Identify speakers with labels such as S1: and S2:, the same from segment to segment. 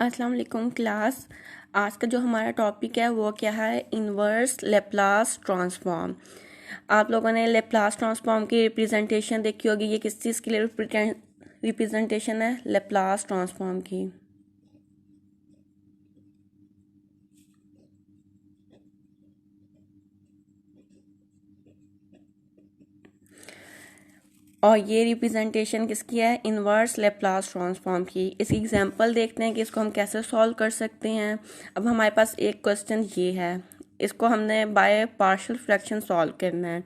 S1: अस्सलाम वालेकुम क्लास। आज का जो हमारा टॉपिक है वो क्या है, इन्वर्स लेप्लास ट्रांसफॉर्म। आप लोगों ने लेप्लास ट्रांसफॉर्म की रिप्रेजेंटेशन देखी होगी। ये किस चीज़ के लिए रिप्रेजेंटेशन है? लेप्लास ट्रांसफॉर्म की। और ये रिप्रेजेंटेशन किसकी है? इन्वर्स लेप्लास ट्रांसफॉर्म की। इसकी एग्जांपल देखते हैं कि इसको हम कैसे सॉल्व कर सकते हैं। अब हमारे पास एक क्वेश्चन ये है, इसको हमने बाय पार्शियल फ्रैक्शन सॉल्व करना है।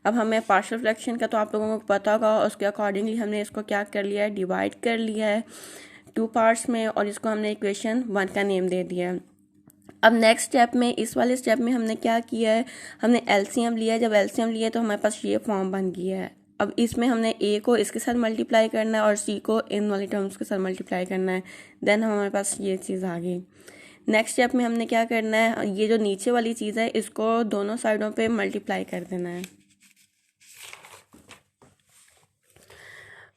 S1: अब हमें पार्शियल फ्रैक्शन का तो आप लोगों को पता होगा, उसके अकॉर्डिंगली हमने इसको क्या कर लिया है, डिवाइड कर लिया है 2 पार्ट्स में, और इसको हमने इक्वेशन 1 का नेम दे दिया है। अब नेक्स्ट स्टेप में, इस वाले स्टेप में हमने क्या किया है, हमने एलसीएम लिया है। जब एलसीएम लिया तो हमारे पास ये फॉर्म बन गया है। अब इसमें हमने ए को इसके साथ मल्टीप्लाई करना है और सी को इन वाली टर्म्स के साथ मल्टीप्लाई करना है। देन हमारे पास ये चीज़ आ गई। नेक्स्ट स्टेप में हमने क्या करना है, ये जो नीचे वाली चीज़ है इसको दोनों साइडों पे मल्टीप्लाई कर देना है।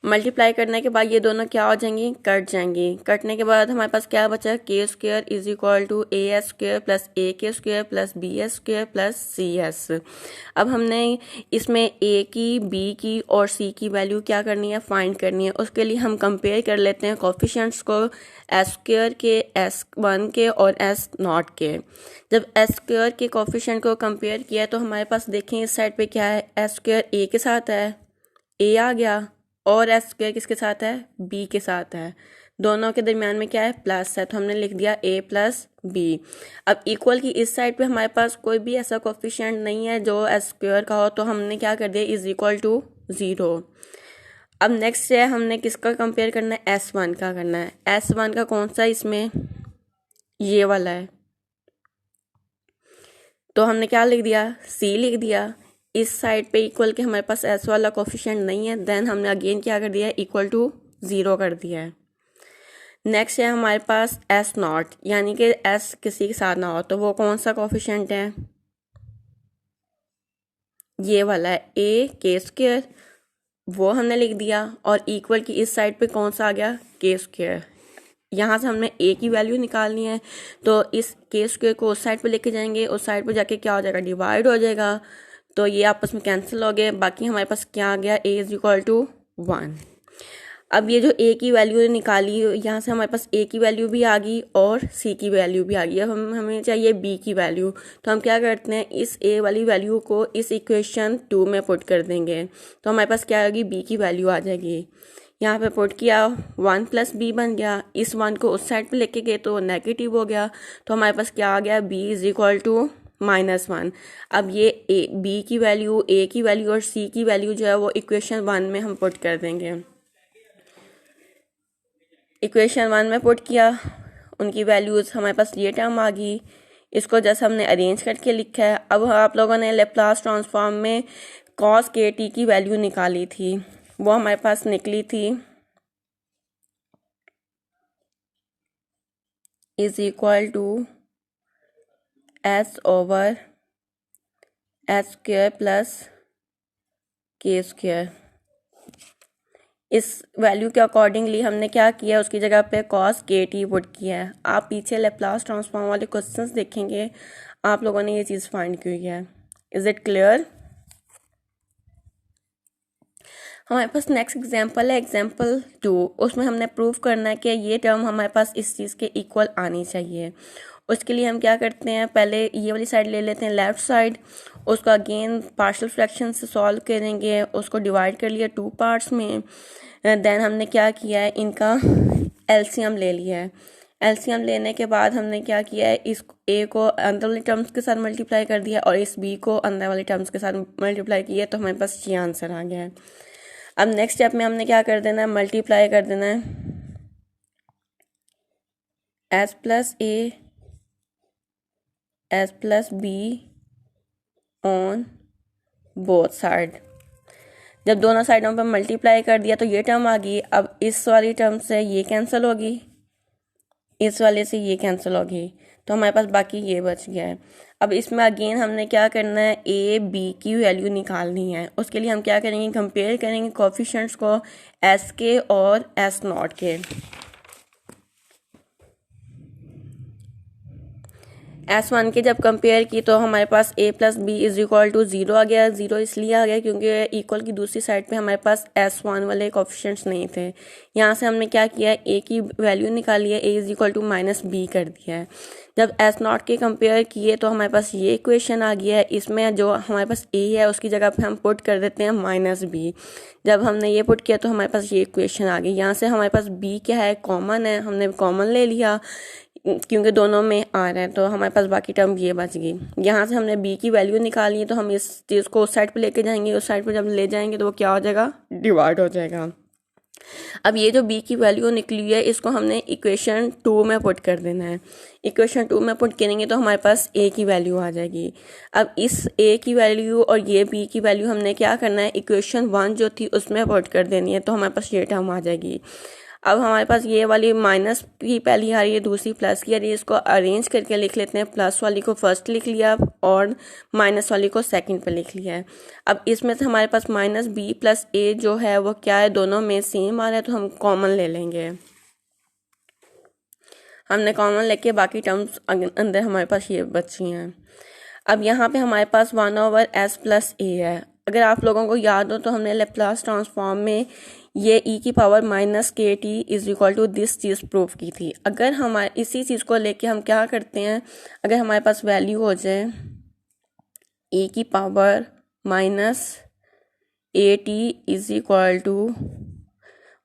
S1: मल्टीप्लाई करने के बाद ये दोनों क्या हो जाएंगी, कट जाएंगी। कटने के बाद हमारे पास क्या बचा, K square is equal to A S square plus A K square plus B S square plus C S. अब हमने इसमें ए की, बी की और सी की वैल्यू क्या करनी है, फाइंड करनी है। उसके लिए हम कंपेयर कर लेते हैं कोफिशिएंट्स को, एस स्क्वायर के, एस वन के और एस नॉट के। जब एस स्क्वायर के कोफिशिएंट को कंपेयर किया तो हमारे पास देखें इस साइड पे क्या है, एस स्क्वायर ए के साथ है, ए आ गया, और एस स्क्वायर किसके साथ है, बी के साथ है। दोनों के दरमियान में क्या है, प्लस है, तो हमने लिख दिया ए प्लस बी। अब इक्वल की इस साइड पे हमारे पास कोई भी ऐसा कोफिशिएंट नहीं है जो एस स्क्वायर का हो, तो हमने क्या कर दिया, इज इक्वल टू 0। अब नेक्स्ट है, हमने किसका कंपेयर करना है, एस वन का करना है। एस वन का कौन सा, इसमें ये वाला है, तो हमने क्या लिख दिया, सी लिख दिया। इस साइड पे इक्वल के हमारे पास एस वाला कोफिशिएंट नहीं है, देन हमने अगेन क्या कर दिया है, इक्वल टू 0 कर दिया है। नेक्स्ट है हमारे पास एस नॉट, यानी कि एस किसी के साथ ना हो, तो वो कौन सा कोफिशिएंट है, ये वाला है, ए के स्क्वायर, वो हमने लिख दिया। और इक्वल की इस साइड पे कौन सा आ गया, के स्क्वायर। यहाँ से हमने ए की वैल्यू निकालनी है, तो इस के स्क्वायर को उस साइड पे लेके जाएंगे, उस साइड पे जाके क्या हो जाएगा, डिवाइड हो जाएगा, तो ये आपस में कैंसिल हो गए। बाकी हमारे पास क्या आ गया, ए इज इक्वल टू 1। अब ये जो ए की वैल्यू निकाली, यहाँ से हमारे पास ए की वैल्यू भी आ गई और सी की वैल्यू भी आ गई। अब हमें चाहिए बी की वैल्यू, तो हम क्या करते हैं, इस ए वाली वैल्यू को इस इक्वेशन 2 में पुट कर देंगे, तो हमारे पास क्या आएगी, बी की वैल्यू आ जाएगी। यहाँ पे पुट किया, 1 प्लस बी बन गया। इस 1 को उस साइड पे लेके गए तो नेगेटिव हो गया, तो हमारे पास क्या आ गया, बी इज इक्वल टू -1। अब ये ए, बी की वैल्यू, ए की वैल्यू और सी की वैल्यू जो है वो इक्वेशन 1 में हम पुट कर देंगे। इक्वेशन 1 में पुट किया, उनकी वैल्यूज़ हमारे पास ये टर्म आ गई। इसको जैसे हमने अरेंज करके लिखा है। अब आप लोगों ने लेप्लास ट्रांसफॉर्म में कॉस के टी की वैल्यू निकाली थी, वो हमारे पास निकली थी is equal to s over s square plus k square. इस वैल्यू के अकॉर्डिंगली हमने क्या किया, उसकी जगह पे कॉस के टी पुट किया है। आप पीछे लेप्लास ट्रांसफॉर्म वाले क्वेश्चंस देखेंगे, आप लोगों ने ये चीज़ फाइंड की है। Is it clear? हमारे पास नेक्स्ट एग्जांपल है एग्जांपल 2। उसमें हमने प्रूव करना है कि ये टर्म हमारे पास इस चीज़ के इक्वल आनी चाहिए। उसके लिए हम क्या करते हैं, पहले ये वाली साइड ले लेते हैं, लेफ्ट साइड, उसको अगेन पार्शियल फ्रैक्शन से सॉल्व करेंगे। उसको डिवाइड कर लिया 2 पार्ट्स में। देन हमने क्या किया है, इनका एलसीएम ले लिया है। एलसीएम लेने के बाद हमने क्या किया है, इस ए को अंदर वाले टर्म्स के साथ मल्टीप्लाई कर दिया और इस बी को अंदर वाले टर्म्स के साथ मल्टीप्लाई किया, तो हमारे पास ये आंसर आ गया है। अब नेक्स्ट स्टेप में हमने क्या कर देना है, मल्टीप्लाई कर देना है S plus A S plus be on both side. जब दोनों साइडों पर मल्टीप्लाई कर दिया तो ये टर्म आ गई। अब इस वाली टर्म से ये कैंसिल होगी, इस वाले से ये कैंसिल होगी, तो हमारे पास बाकी ये बच गया है। अब इसमें अगेन हमने क्या करना है, ए बी की वैल्यू निकालनी है। उसके लिए हम क्या करेंगे, कंपेयर करेंगे कोफिशिएंट्स को, एस के और एस नॉट के। S1 के जब कंपेयर की तो हमारे पास a plus B is equal to 0 आ गया। 0 इसलिए आ गया क्योंकि इक्वल की दूसरी साइड पे हमारे पास S1 वाले कोफिशिएंट्स नहीं थे। यहाँ से हमने क्या किया है, a की वैल्यू निकाली है, a is equal to minus B कर दिया है। जब S0 के कंपेयर किए तो हमारे पास ये इक्वेशन आ गया है। इसमें जो हमारे पास a है उसकी जगह पे हम पुट कर देते हैं माइनस बी। जब हमने ये पुट किया तो हमारे पास ये इक्वेशन आ गई। यहाँ से हमारे पास b क्या है, कॉमन है, हमने कॉमन ले लिया क्योंकि दोनों में आ रहा है, तो हमारे पास बाकी टर्म ये बच गई। यहाँ से हमने b की वैल्यू निकाली है तो हम इस चीज़ को उस साइड पे लेके जाएंगे, उस साइड पे जब ले जाएंगे तो वो क्या हो जाएगा, डिवाइड हो जाएगा। अब ये जो b की वैल्यू निकली है इसको हमने इक्वेशन 2 में पुट कर देना है। इक्वेशन 2 में पुट करेंगे तो हमारे पास a की वैल्यू आ जाएगी। अब इस a की वैल्यू और ये b की वैल्यू हमने क्या करना है, इक्वेशन 1 जो थी उसमें पुट कर देनी है, तो हमारे पास ये टर्म आ जाएगी। अब हमारे पास ये वाली माइनस की पहली आ रही है, दूसरी प्लस की आ रही है। इसको अरेंज करके लिख लेते हैं। प्लस वाली को फर्स्ट लिख लिया और माइनस वाली को सेकंड पे लिख लिया है। अब इसमें से हमारे पास माइनस बी प्लस ए जो है वो क्या है, दोनों में सेम आ रहा है, तो हम कॉमन ले लेंगे। हमने कॉमन लेके बाकी टर्म्स अंदर हमारे पास ये बची हैं। अब यहाँ पे हमारे पास 1/s प्लस ए है। अगर आप लोगों को याद हो तो हमने लेप्लास ट्रांसफॉर्म में ये e की power minus k t is equal to this चीज़ प्रूव की थी। अगर हमारे इसी चीज़ को लेके हम क्या करते हैं, अगर हमारे पास वैल्यू हो जाए e की power minus A T is equal to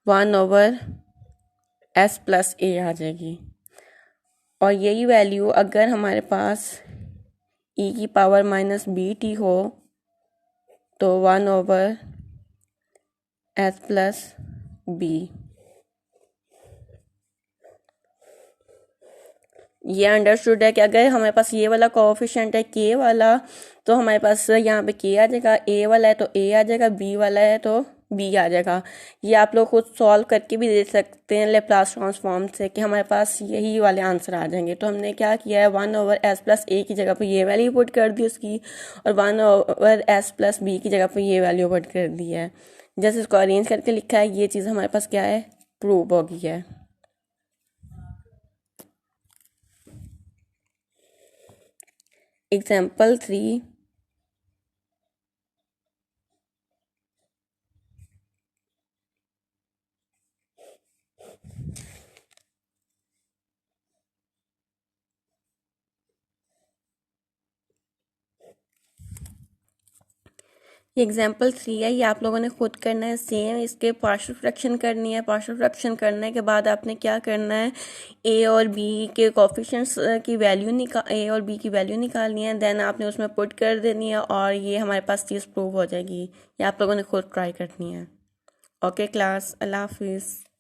S1: 1/s plus A आ जाएगी। और यही वैल्यू अगर हमारे पास e की पावर माइनस बी टी हो तो 1/s प्लस बी। ये अंडरस्टूड है कि अगर हमारे पास ये वाला कोएफिशिएंट है k वाला तो हमारे पास यहाँ पे k आ जाएगा, a वाला है तो a आ जाएगा, b वाला है तो b आ जाएगा। ये आप लोग खुद सॉल्व करके भी दे सकते हैं लेप्लास ट्रांसफॉर्म से कि हमारे पास यही वाले आंसर आ जाएंगे। तो हमने क्या किया है, 1/s प्लस a की जगह पर ये वैल्यू पुट कर दी उसकी, और 1/s प्लस b की जगह पर ये वैल्यू पुट कर दी है। जैसे इसको अरेंज करके लिखा है, ये चीज़ हमारे पास क्या है, प्रूव हो गई है। एग्जाम्पल 3, एग्जाम्पल 3 है, ये आप लोगों ने खुद करना है। सेम इसके पार्शियल फ्रैक्शन करनी है। पार्शियल फ्रैक्शन करने के बाद आपने क्या करना है, ए और बी के कोफिशिएंट्स की वैल्यू ए और बी की वैल्यू निकालनी है, देन आपने उसमें पुट कर देनी है और ये हमारे पास चीज़ प्रूव हो जाएगी। ये आप लोगों ने खुद ट्राई करनी है। ओके क्लास, अल्लाह हाफिज़।